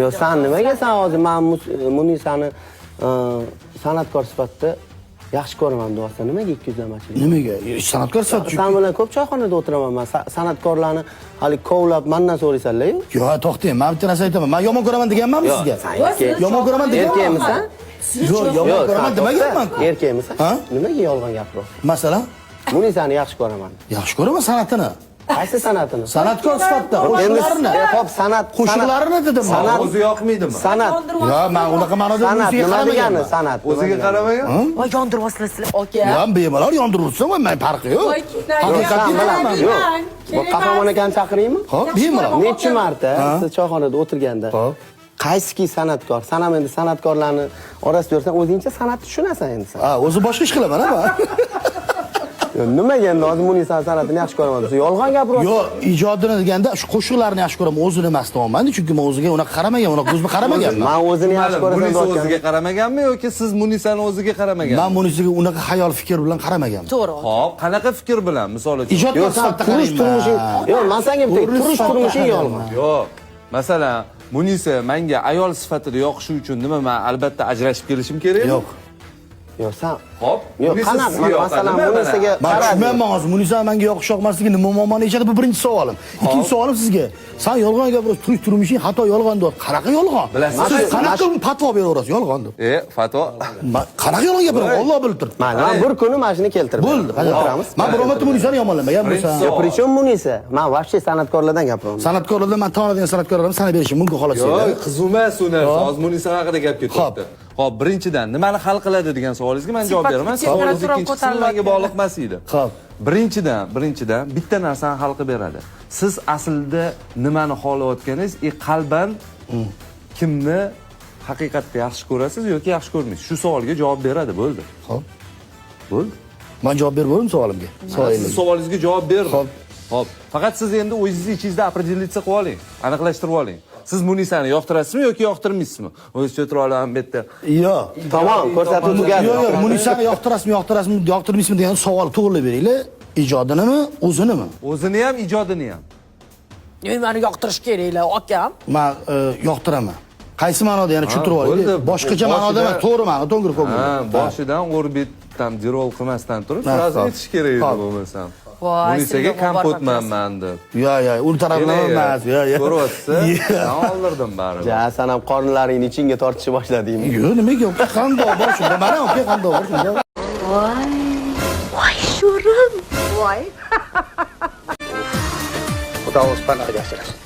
Yo, sen nimaga sen hozir men Munisani san'atkor sifatida yaxshi ko'raman deyapsan. Nimaga 200lamachilik? Nimaga? San'atkor sifatida. Sen bilan ko'p choyxonada o'tiraman men. San'atkorlarni hali kovlab mendan so'raysanlar-ku. Yo, to'xtang. Men bitta narsa aytaman. Men yomon ko'raman deganmanmi sizga? Yomon ko'raman deganman. Erkakmisan? Yo'q, yomon ko'raman demaganman-ku. Erkakmisan? Nimaga yolg'on gapiryapsan? Masalan, Munisani yaxshi ko'raman. yaxshi ko'raman san'atini. Qaysi san'atini? San'atkor sifatida qo'shiqlarini. Hop, san'at. Qo'shiqlarini dedim. San'at o'zi yoqmaydimi? San'at. Yo, men unaqa ma'noda San'at musiga nima degani? qaramaganman. San'at. O'ziga qaramagan? Voy yondiribsizlar aka. Yo, bemalol yondirursan, men farqi yo'q. Haqiqatni bilaman. Yo'q. Bu qahramon akani chaqiraymi? Xo'p, bemalol. Necha marta siz choyxonada o'tirganda qaysiki san'atkor, sanam endi san'atkorlarni orasida yursan, o'zingcha san'atni tushunasan endi sen. Ha, o'zi boshqa ish qilaman, ha. Nimaga endi hozir Munisa san'atini yaxshi ko'raman desa, yolg'on gapiryapsan. Yo, ijodini deganda shu qo'shiqlarni yaxshi ko'raman, o'zini emas deyapman. Chunki men o'ziga unaqa qaramagan, unaqa ko'zga qaramaganman. Men o'zini yaxshi ko'raman Munisa deyotganim. o'ziga qaramaganmi yoki siz Munisani o'ziga qaramaganmi? Men bunisiga unaqa xayol fikr bilan qaramaganman. To'g'ri. Hop, qanaqa fikr bilan? Misol uchun. Ijodkor Yo'q, sen sifatida turish turmushing. Yo'q, men senga bitta turish turmushing yolg'on. Yo'q. Masalan, Munisa menga ayol sifatida yoqishi uchun nima men albatta ajrashib kelishim kerakmi? Yo'q. Yo'q, sen Hop. yo'q, qanaqa masalan Munisaga Men qarab. tushunmayman hozir Munisa menga yoqish yoqmasligi nima muammoni yechadi, bu birinchi savolim. Ikkinchi savolim sizga. Sen yolg'on gapirasiz, turish turmushing xato yolg'on deyapsiz. Qanaqa yolg'on? Bilasiz, Siz qanaqa fatvo beraverasiz yolg'on deb? fatvo. Qanaqa yolg'on gapiraman? Alloh bilib turibdi. Men bir kuni mashina keltirib. Bo'ldi, o'tiramiz. Men biromatni Munisani yomonlamagan bo'lsam. Yo'q, prichom Munisa? Men вообще san'atkorlardan gapiryapman. San'atkorlardan men tanadigan san'atkorlarni sanab berishim mumkin xolos. Yo'q, qizumas u narsa. Hozir Munisa haqida gap ketyapti. Hop, birinchidan nimani hal qiladi degan savolingizga men javob beraman. Savolingiz ikkinchi qismi menga bog'liq emas edi. Xo'p. Birinchidan bitta narsani hal qilib beradi. Siz aslida nimani xohlayotganingiz, qalban kimni haqiqatda yaxshi ko'rasiz yoki yaxshi ko'rmaysiz? Shu savolga javob beradi, bo'ldi. Xo'p. Bo'ldi. Men javob berdim savolimga. Siz savolingizga javob berdim. Xo'p. Hop. Faqat siz endi o'zingiz ichingizda определиться qilib oling, aniqlashtirib oling. Siz Munisani yoqtirasizmi yoki yoqtirmaysizmi? O'zingizcha o'tirib olaman bu yerda. Yo'q. Tamom, ko'rsatib tugadi. Yo'q, Munisani yoqtirasizmi, yoqtirmaysizmi degan savolni to'g'rilab beringlar. Ijodinimi, o'zinimi? O'zini ham, ijodini ham. Meni yoqtirish keraklar akam. Men yoqtiraman. Qaysi ma'noda yana tushuntirib olaylik. Boshqacha ma'noda emas, to'g'ri ma'no, to'ng'ir ko'ngil. Ha, boshidan orbitdan dirol qilmasdan turib, biroz aytish kerak edi bo'lmasam. Munisaga kompotman deb. Yo'q, u tarafdan emas. Yo'q. Ko'ryapsiz? Men oldirdim baribir. Ja, sen ham qornlaringni ichingga tortishni boshladingmi? Yo'q, nimaga? Qandoq bor shunda? Mana o'qi qandoq bor shunda? Voy sho'rim. Voy. Xudo o'z panohiga yashirasin.